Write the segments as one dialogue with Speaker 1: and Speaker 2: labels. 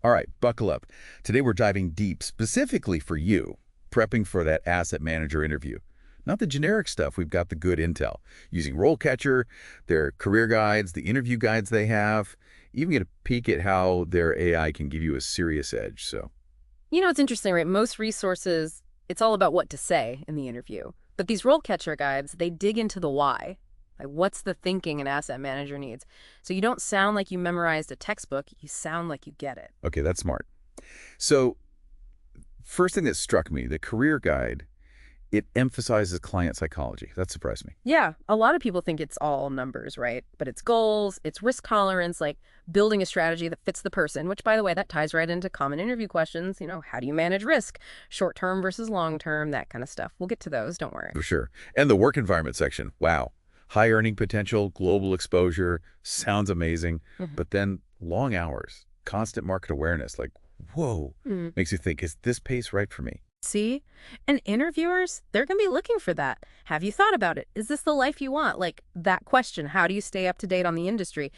Speaker 1: All right, buckle up. Today we're diving deep specifically for you, prepping for that asset manager interview. Not the generic stuff, we've got the good intel. Using RoleCatcher, their career guides, the interview guides they have, even get a peek at how their AI can give you a serious edge. So,
Speaker 2: It's interesting, right? Most resources, it's all about what to say in the interview. But these role catcher guides, they dig into the why. Like, what's the thinking an asset manager needs? So you don't sound like you memorized a textbook, you sound like you get it.
Speaker 1: okay, that's smart. So, first thing that struck me, the career guide, it emphasizes client psychology. That surprised me.
Speaker 2: Yeah, a lot of people think it's all numbers, right? But it's goals, it's risk tolerance, like building a strategy that fits the person, which, by the way, that ties right into common interview questions. How do you manage risk? Short term versus long term, that kind of stuff. We'll get to those, don't worry.
Speaker 1: For sure. And the work environment section, wow. High earning potential, global exposure, sounds amazing. But then long hours, constant market awareness, like, whoa, makes you think, is this pace right for me?
Speaker 2: See? And interviewers, they're going to be looking for that. Have you thought about it? Is this the life you want? Like that question, how do you stay up to date on the industry?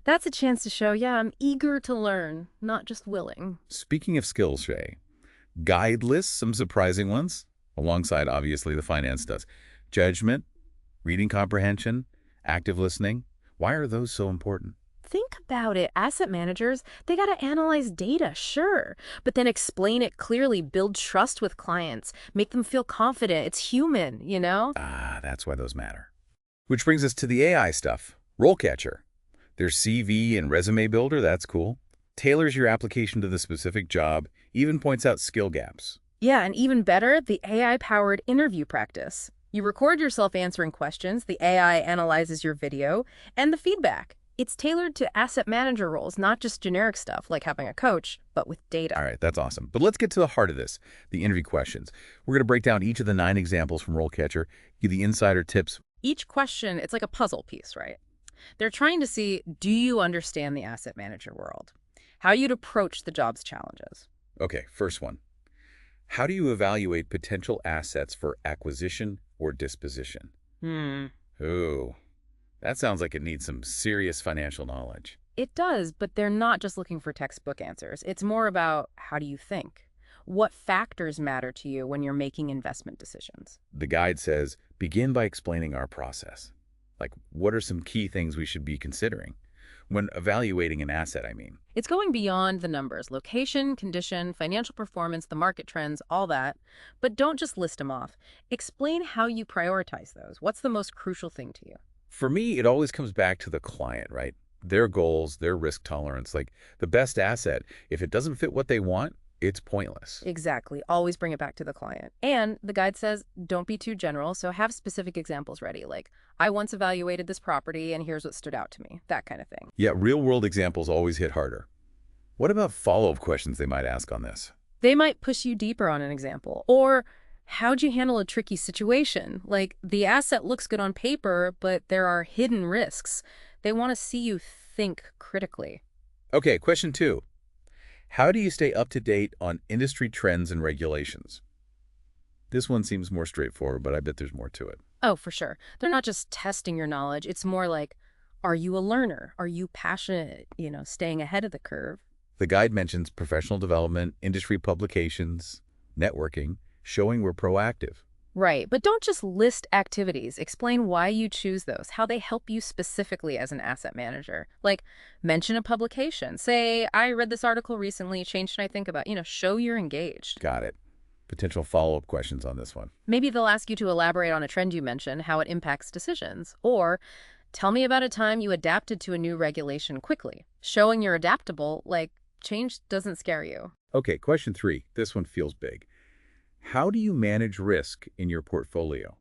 Speaker 2: That's a chance to show, yeah, I'm eager to learn, not just willing.
Speaker 1: Speaking of skills, Shay, guide lists, some surprising ones, alongside obviously the finance does. Judgment, reading comprehension, active listening. Why are those so important?
Speaker 2: Think about it. Asset managers, they got to analyze data, sure, but then explain it clearly, build trust with clients, make them feel confident. It's human.
Speaker 1: Ah, that's why those matter. Which brings us to the AI stuff. RoleCatcher. Their CV and resume builder, that's cool. Tailors your application to the specific job, even points out skill gaps.
Speaker 2: Yeah, and even better, the AI-powered interview practice. You record yourself answering questions, the AI analyzes your video, and the feedback. It's tailored to asset manager roles, not just generic stuff like having a coach, but with data.
Speaker 1: All right, that's awesome. But let's get to the heart of this, the interview questions. We're going to break down each of the 9 examples from RoleCatcher, give the insider tips.
Speaker 2: Each question, it's like a puzzle piece, right? They're trying to see, do you understand the asset manager world? How you'd approach the job's challenges.
Speaker 1: Okay, first one. How do you evaluate potential assets for acquisition or disposition? Ooh, that sounds like it needs some serious financial knowledge.
Speaker 2: It does, but they're not just looking for textbook answers. It's more about how do you think? What factors matter to you when you're making investment decisions?
Speaker 1: The guide says, begin by explaining our process. Like, what are some key things we should be considering? When evaluating an asset, I mean.
Speaker 2: It's going beyond the numbers, location, condition, financial performance, the market trends, all that. But don't just list them off. Explain how you prioritize those. What's the most crucial thing to you?
Speaker 1: For me, it always comes back to the client, right? Their goals, their risk tolerance, like the best asset. If it doesn't fit what they want, it's pointless.
Speaker 2: Exactly. Always bring it back to the client. And the guide says, don't be too general, so have specific examples ready, like, I once evaluated this property and here's what stood out to me, that kind of thing.
Speaker 1: Yeah, real-world examples always hit harder. What about follow-up questions they might ask on this?
Speaker 2: They might push you deeper on an example. Or, how'd you handle a tricky situation? Like, the asset looks good on paper, but there are hidden risks. They want to see you think critically.
Speaker 1: Okay, question 2. How do you stay up to date on industry trends and regulations? This one seems more straightforward, but I bet there's more to it.
Speaker 2: Oh, for sure. They're not just testing your knowledge. It's more like, are you a learner? Are you passionate, staying ahead of the curve?
Speaker 1: The guide mentions professional development, industry publications, networking, showing we're proactive.
Speaker 2: Right, but don't just list activities. Explain why you choose those, how they help you specifically as an asset manager. Like, mention a publication. Say, I read this article recently, changed what I think about. Show you're engaged.
Speaker 1: Got it. Potential follow-up questions on this one.
Speaker 2: Maybe they'll ask you to elaborate on a trend you mentioned, how it impacts decisions. Or, tell me about a time you adapted to a new regulation quickly. Showing you're adaptable, like, change doesn't scare you.
Speaker 1: Okay, question 3. This one feels big. How do you manage risk in your portfolio?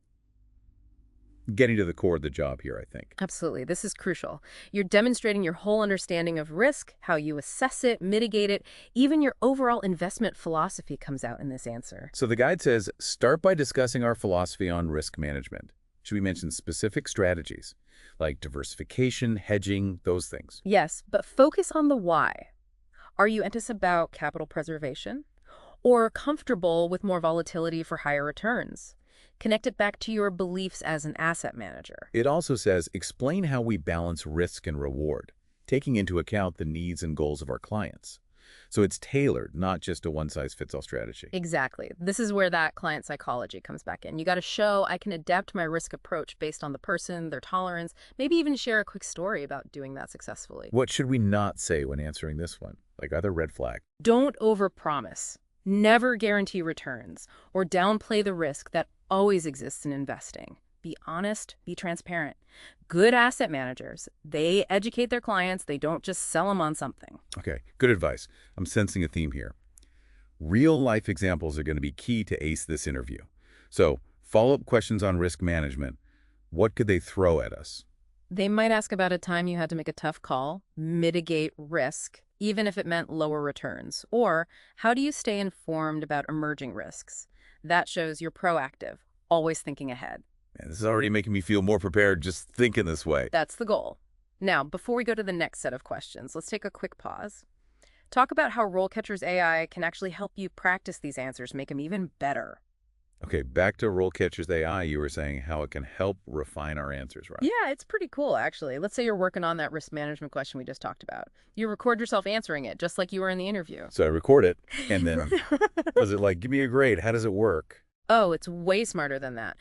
Speaker 1: Getting to the core of the job here, I think.
Speaker 2: Absolutely. This is crucial. You're demonstrating your whole understanding of risk, how you assess it, mitigate it. Even your overall investment philosophy comes out in this answer.
Speaker 1: So the guide says, start by discussing our philosophy on risk management. Should we mention specific strategies like diversification, hedging, those things?
Speaker 2: Yes, but focus on the why. Are you anxious about capital preservation? Or comfortable with more volatility for higher returns? Connect it back to your beliefs as an asset manager.
Speaker 1: It also says, explain how we balance risk and reward, taking into account the needs and goals of our clients. So it's tailored, not just a one-size-fits-all strategy.
Speaker 2: Exactly. This is where that client psychology comes back in. You got to show I can adapt my risk approach based on the person, their tolerance, maybe even share a quick story about doing that successfully.
Speaker 1: What should we not say when answering this one? Like other red flag.
Speaker 2: Don't overpromise. Never guarantee returns or downplay the risk that always exists in investing. Be honest, be transparent. Good asset managers, they educate their clients, they don't just sell them on something.
Speaker 1: Okay, good advice. I'm sensing a theme here. Real-life examples are going to be key to ace this interview. So, follow-up questions on risk management. What could they throw at us?
Speaker 2: They might ask about a time you had to make a tough call, mitigate risk, even if it meant lower returns. Or, how do you stay informed about emerging risks? That shows you're proactive, always thinking ahead.
Speaker 1: Man, this is already making me feel more prepared just thinking this way.
Speaker 2: That's the goal. Now, before we go to the next set of questions, let's take a quick pause. Talk about how RoleCatcher's AI can actually help you practice these answers, make them even better.
Speaker 1: Okay, back to RoleCatcher's AI, you were saying how it can help refine our answers, right?
Speaker 2: Yeah, it's pretty cool, actually. Let's say you're working on that risk management question we just talked about. You record yourself answering it, just like you were in the interview.
Speaker 1: So I record it, and then was it like, give me a grade, how does it work?
Speaker 2: Oh, it's way smarter than that.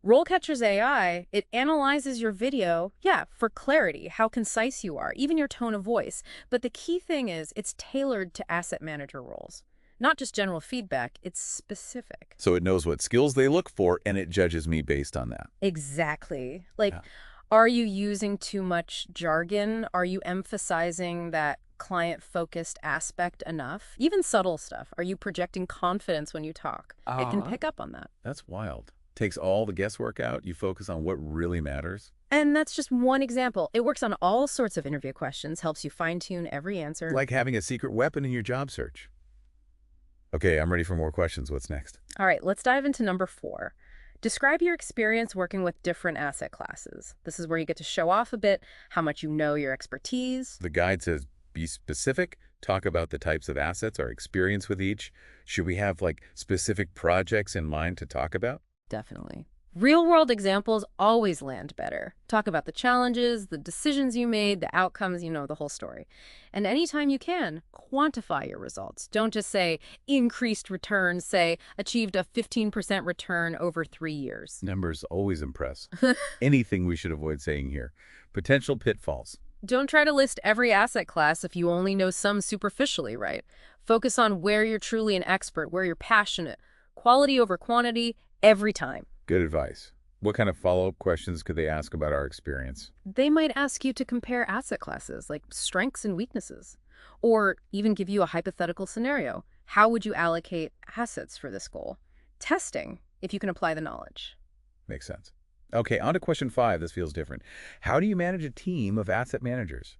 Speaker 2: RoleCatcher's AI, it analyzes your video, for clarity, how concise you are, even your tone of voice. But the key thing is it's tailored to asset manager roles. Not just general feedback, it's specific.
Speaker 1: So it knows what skills they look for, and it judges me based on that.
Speaker 2: Exactly. Like,
Speaker 1: Yeah.
Speaker 2: Are you using too much jargon? Are you emphasizing that client-focused aspect enough? Even subtle stuff. Are you projecting confidence when you talk? It can pick up on that.
Speaker 1: That's wild. Takes all the guesswork out. You focus on what really matters.
Speaker 2: And that's just one example. It works on all sorts of interview questions, helps you fine-tune every answer.
Speaker 1: Like having a secret weapon in your job search. Okay, I'm ready for more questions. What's next?
Speaker 2: All right, let's dive into number 4. Describe your experience working with different asset classes. This is where you get to show off a bit how much you know your expertise.
Speaker 1: The guide says, be specific, talk about the types of assets, our experience with each. Should we have like specific projects in mind to talk about?
Speaker 2: Definitely. Real-world examples always land better. Talk about the challenges, the decisions you made, the outcomes, the whole story. And anytime you can, quantify your results. Don't just say increased returns, say achieved a 15% return over 3 years.
Speaker 1: Numbers always impress. Anything we should avoid saying here. Potential pitfalls.
Speaker 2: Don't try to list every asset class if you only know some superficially, right? Focus on where you're truly an expert, where you're passionate. Quality over quantity, every time.
Speaker 1: Good advice. What kind of follow-up questions could they ask about our experience?
Speaker 2: They might ask you to compare asset classes, like strengths and weaknesses, or even give you a hypothetical scenario. How would you allocate assets for this goal? Testing, if you can apply the knowledge.
Speaker 1: Makes sense. Okay, on to question 5. This feels different. How do you manage a team of asset managers?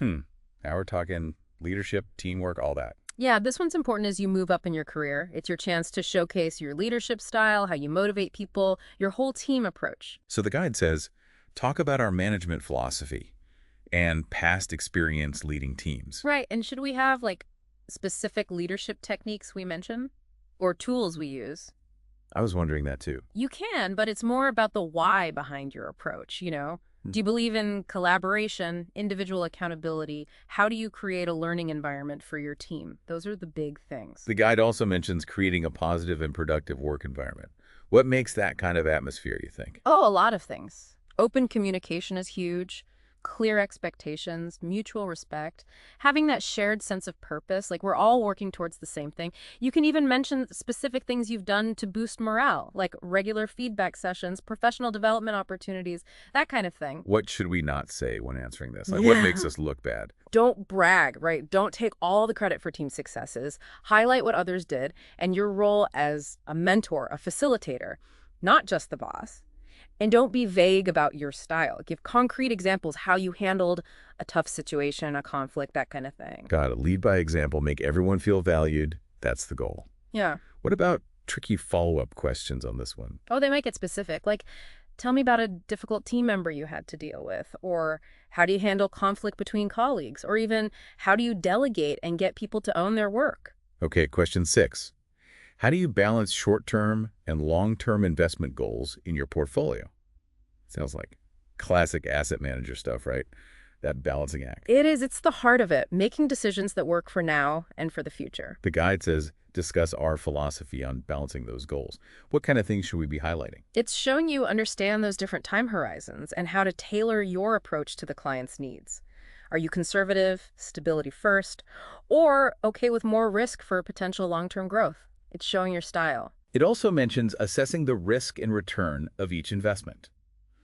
Speaker 1: Now we're talking leadership, teamwork, all that.
Speaker 2: Yeah, this one's important as you move up in your career. It's your chance to showcase your leadership style, how you motivate people, your whole team approach.
Speaker 1: So the guide says, talk about our management philosophy and past experience leading teams.
Speaker 2: Right, and should we have, like, specific leadership techniques we mention? Or tools we use?
Speaker 1: I was wondering that too.
Speaker 2: You can, but it's more about the why behind your approach, Do you believe in collaboration, individual accountability? How do you create a learning environment for your team? Those are the big things.
Speaker 1: The guide also mentions creating a positive and productive work environment. What makes that kind of atmosphere, you think?
Speaker 2: Oh, a lot of things. Open communication is huge. Clear expectations, mutual respect, having that shared sense of purpose, like we're all working towards the same thing. You can even mention specific things you've done to boost morale, like regular feedback sessions, professional development opportunities, that kind of thing.
Speaker 1: What should we not say when answering this? Like, what makes us look bad?
Speaker 2: Don't brag, right? Don't take all the credit for team successes. Highlight what others did and your role as a mentor, a facilitator, not just the boss. And don't be vague about your style. Give concrete examples, how you handled a tough situation, a conflict, that kind of thing.
Speaker 1: Got to lead by example, make everyone feel valued. That's the goal.
Speaker 2: Yeah.
Speaker 1: What about tricky follow-up questions on this one?
Speaker 2: Oh, they might get specific. Like, tell me about a difficult team member you had to deal with, or how do you handle conflict between colleagues, or even how do you delegate and get people to own their work?
Speaker 1: Okay, question 6. How do you balance short-term and long-term investment goals in your portfolio? Sounds like classic asset manager stuff, right? that balancing act.
Speaker 2: It is. It's the heart of it, making decisions that work for now and for the future.
Speaker 1: The guide says, discuss our philosophy on balancing those goals. What kind of things should we be highlighting?
Speaker 2: It's showing you understand those different time horizons and how to tailor your approach to the client's needs. Are you conservative, stability first, or okay with more risk for potential long-term growth? It's showing your style.
Speaker 1: It also mentions assessing the risk and return of each investment.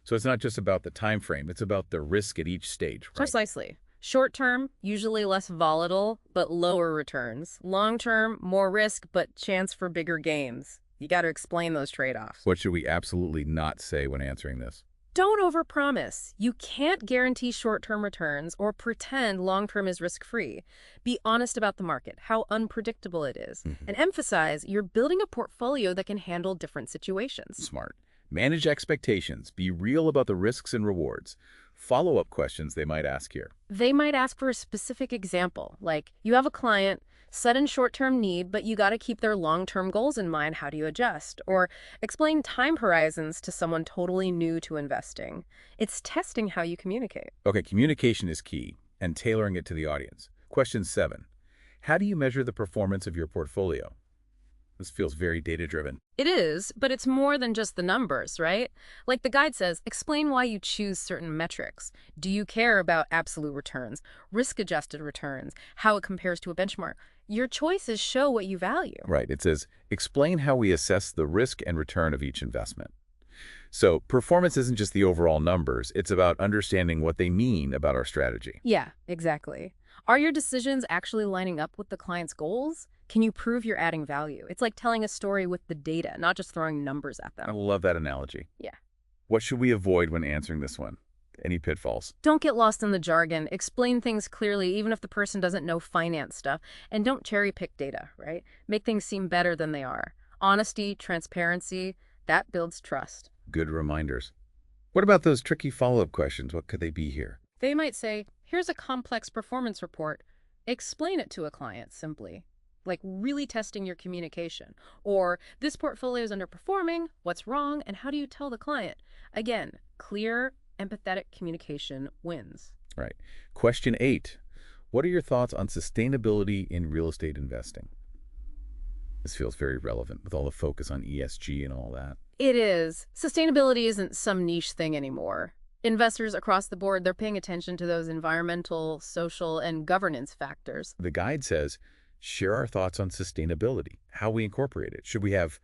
Speaker 1: So it's not just about the time frame, it's about the risk at each stage, right?
Speaker 2: Precisely. Short term, usually less volatile, but lower returns. Long term, more risk, but chance for bigger gains. You got to explain those trade-offs.
Speaker 1: What should we absolutely not say when answering this?
Speaker 2: Don't overpromise. You can't guarantee short-term returns or pretend long-term is risk-free. Be honest about the market, how unpredictable it is, and emphasize you're building a portfolio that can handle different situations.
Speaker 1: Smart. Manage expectations. Be real about the risks and rewards. Follow-up questions they might ask here.
Speaker 2: They might ask for a specific example, like you have a client, sudden short-term need, but you got to keep their long-term goals in mind. How do you adjust? Or explain time horizons to someone totally new to investing. It's testing how you communicate.
Speaker 1: Okay, communication is key, and tailoring it to the audience. Question 7. How do you measure the performance of your portfolio? This feels very data-driven.
Speaker 2: It is, but it's more than just the numbers, right? Like the guide says, explain why you choose certain metrics. Do you care about absolute returns, risk-adjusted returns, how it compares to a benchmark? Your choices show what you value.
Speaker 1: Right. It says, explain how we assess the risk and return of each investment. So performance isn't just the overall numbers. It's about understanding what they mean about our strategy.
Speaker 2: Yeah, exactly. Are your decisions actually lining up with the client's goals? Can you prove you're adding value? It's like telling a story with the data, not just throwing numbers at them.
Speaker 1: I love that analogy.
Speaker 2: Yeah.
Speaker 1: What should we avoid when answering this one? Any pitfalls?
Speaker 2: Don't get lost in the jargon. Explain things clearly, even if the person doesn't know finance stuff. And don't cherry pick data, right? Make things seem better than they are. Honesty, transparency, that builds trust.
Speaker 1: Good reminders. What about those tricky follow-up questions? What could they be here?
Speaker 2: They might say, here's a complex performance report. Explain it to a client simply. Like really testing your communication. Or, this portfolio is underperforming, what's wrong, and how do you tell the client? Again, clear, empathetic communication wins.
Speaker 1: Right. Question 8. What are your thoughts on sustainability in real estate investing? This feels very relevant with all the focus on ESG and all that.
Speaker 2: It is. Sustainability isn't some niche thing anymore. Investors across the board, they're paying attention to those environmental, social, and governance factors.
Speaker 1: The guide says, share our thoughts on sustainability, how we incorporate it. Should we have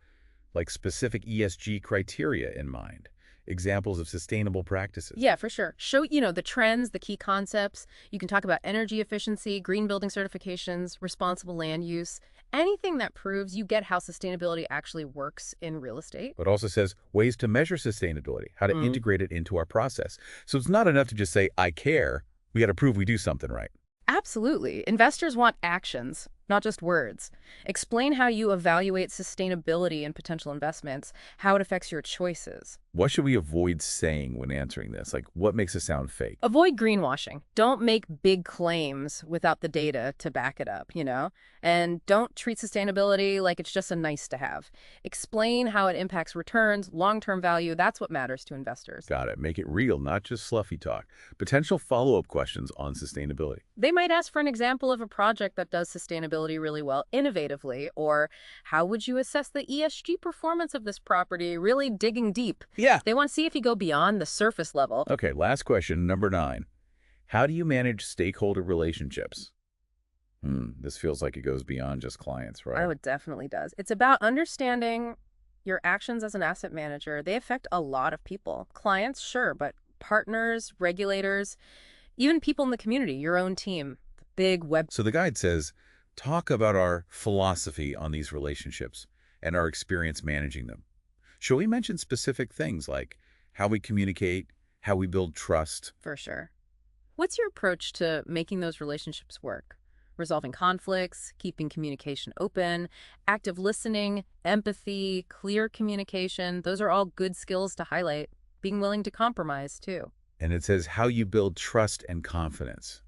Speaker 1: like specific ESG criteria in mind? Examples of sustainable practices?
Speaker 2: Yeah, for sure. Show, the trends, the key concepts. You can talk about energy efficiency, green building certifications, responsible land use, anything that proves you get how sustainability actually works in real estate.
Speaker 1: But also says ways to measure sustainability, how to integrate it into our process. So it's not enough to just say, I care. We got to prove we do something right.
Speaker 2: Absolutely. Investors want actions, not just words. Explain how you evaluate sustainability in potential investments, how it affects your choices.
Speaker 1: What should we avoid saying when answering this? Like, what makes it sound fake?
Speaker 2: Avoid greenwashing. Don't make big claims without the data to back it up, And don't treat sustainability like it's just a nice to have. Explain how it impacts returns, long-term value. That's what matters to investors.
Speaker 1: Got it. Make it real, not just fluffy talk. Potential follow-up questions on sustainability.
Speaker 2: They might ask for an example of a project that does sustainability really well, innovatively, or how would you assess the ESG performance of this property, really digging deep.
Speaker 1: Yeah.
Speaker 2: They want to see if you go beyond the surface level.
Speaker 1: Okay, last question, number 9. How do you manage stakeholder relationships? This feels like it goes beyond just clients, right?
Speaker 2: Oh, it definitely does. It's about understanding your actions as an asset manager. They affect a lot of people. Clients, sure, but partners, regulators, even people in the community, your own team, the big web.
Speaker 1: So the guide says, talk about our philosophy on these relationships and our experience managing them. Shall we mention specific things like how we communicate, how we build trust?
Speaker 2: For sure. What's your approach to making those relationships work? Resolving conflicts, keeping communication open, active listening, empathy, clear communication. Those are all good skills to highlight. Being willing to compromise, too.
Speaker 1: And it says how you build trust and confidence.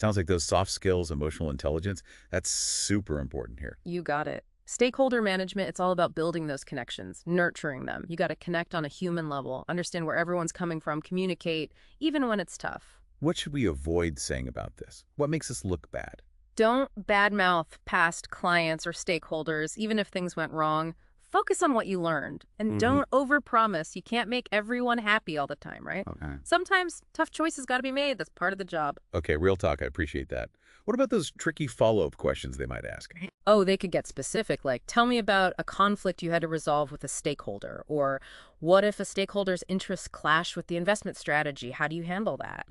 Speaker 1: Sounds like those soft skills, emotional intelligence, that's super important here.
Speaker 2: You got it. Stakeholder management, it's all about building those connections, nurturing them. You got to connect on a human level, understand where everyone's coming from, communicate, even when it's tough.
Speaker 1: What should we avoid saying about this? What makes us look bad?
Speaker 2: Don't badmouth past clients or stakeholders, even if things went wrong. Focus on what you learned, and don't overpromise. You can't make everyone happy all the time, right?
Speaker 1: Okay.
Speaker 2: Sometimes tough choices got to be made. That's part of the job.
Speaker 1: Okay, real talk. I appreciate that. What about those tricky follow-up questions they might ask?
Speaker 2: Oh, they could get specific, like, tell me about a conflict you had to resolve with a stakeholder, or what if a stakeholder's interests clash with the investment strategy? How do you handle that?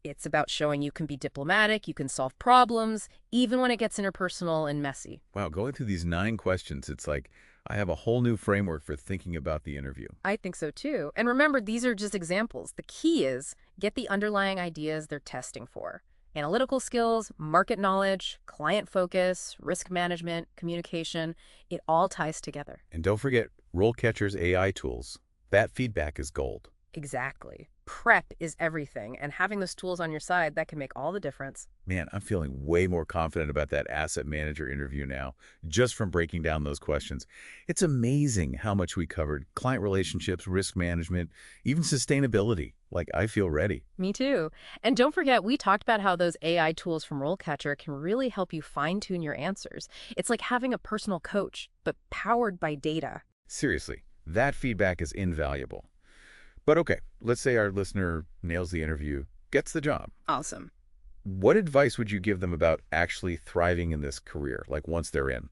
Speaker 2: It's about showing you can be diplomatic, you can solve problems, even when it gets interpersonal and messy.
Speaker 1: Wow, going through these 9 questions, it's like I have a whole new framework for thinking about the interview.
Speaker 2: I think so too. And remember, these are just examples. The key is get the underlying ideas they're testing for. Analytical skills, market knowledge, client focus, risk management, communication, it all ties together.
Speaker 1: And don't forget RoleCatcher's AI tools. That feedback is gold.
Speaker 2: Exactly. Prep is everything, and having those tools on your side, that can make all the difference.
Speaker 1: Man, I'm feeling way more confident about that asset manager interview now, just from breaking down those questions. It's amazing how much we covered. Client relationships, risk management, even sustainability. Like, I feel ready.
Speaker 2: Me too. And don't forget, we talked about how those AI tools from RoleCatcher can really help you fine-tune your answers. It's like having a personal coach, but powered by data.
Speaker 1: Seriously, that feedback is invaluable. But okay, let's say our listener nails the interview, gets the job.
Speaker 2: Awesome.
Speaker 1: What advice would you give them about actually thriving in this career, like once they're in?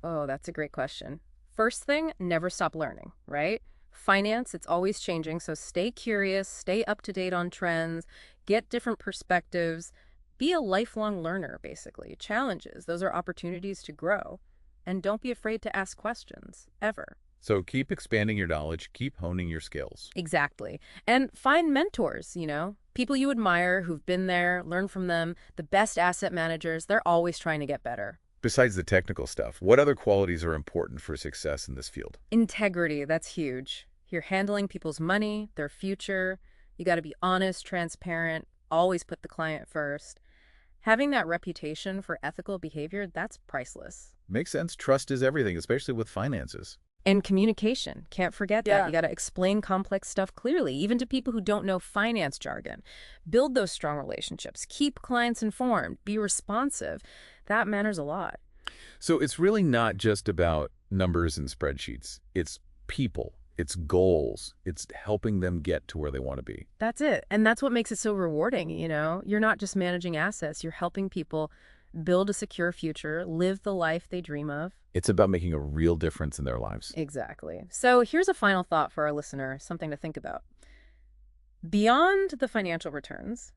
Speaker 2: Oh, that's a great question. First thing, never stop learning, right? Finance, it's always changing, so stay curious, stay up to date on trends, get different perspectives, be a lifelong learner, basically. Challenges, those are opportunities to grow. And don't be afraid to ask questions, ever.
Speaker 1: So keep expanding your knowledge, keep honing your skills.
Speaker 2: Exactly. And find mentors, people you admire who've been there, learn from them. The best asset managers, they're always trying to get better.
Speaker 1: Besides the technical stuff, what other qualities are important for success in this field?
Speaker 2: Integrity, that's huge. You're handling people's money, their future. You got to be honest, transparent, always put the client first. Having that reputation for ethical behavior, that's priceless.
Speaker 1: Makes sense. Trust is everything, especially with finances.
Speaker 2: And communication. Can't forget that. You got to explain complex stuff clearly, even to people who don't know finance jargon. Build those strong relationships. Keep clients informed. Be responsive. That matters a lot.
Speaker 1: So it's really not just about numbers and spreadsheets. It's people. It's goals. It's helping them get to where they want to be.
Speaker 2: That's it. And that's what makes it so rewarding, You're not just managing assets. You're helping people build a secure future, live the life they dream of.
Speaker 1: It's about making a real difference in their lives.
Speaker 2: Exactly. So here's a final thought for our listener, something to think about. Beyond the financial returns,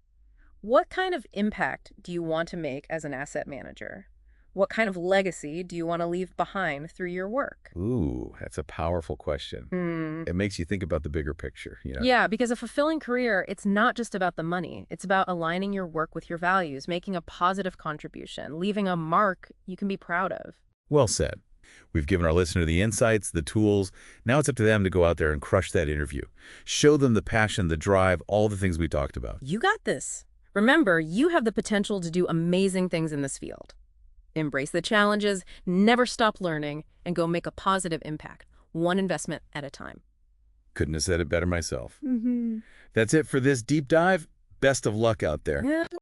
Speaker 2: what kind of impact do you want to make as an asset manager? What kind of legacy do you want to leave behind through your work?
Speaker 1: Ooh, that's a powerful question. It makes you think about the bigger picture,
Speaker 2: Yeah, because a fulfilling career, it's not just about the money. It's about aligning your work with your values, making a positive contribution, leaving a mark you can be proud of.
Speaker 1: Well said. We've given our listener the insights, the tools. Now it's up to them to go out there and crush that interview. Show them the passion, the drive, all the things we talked about.
Speaker 2: You got this. Remember, you have the potential to do amazing things in this field. Embrace the challenges, never stop learning, and go make a positive impact, one investment at a time.
Speaker 1: Couldn't have said it better myself. That's it for this deep dive. Best of luck out there.
Speaker 2: Yeah.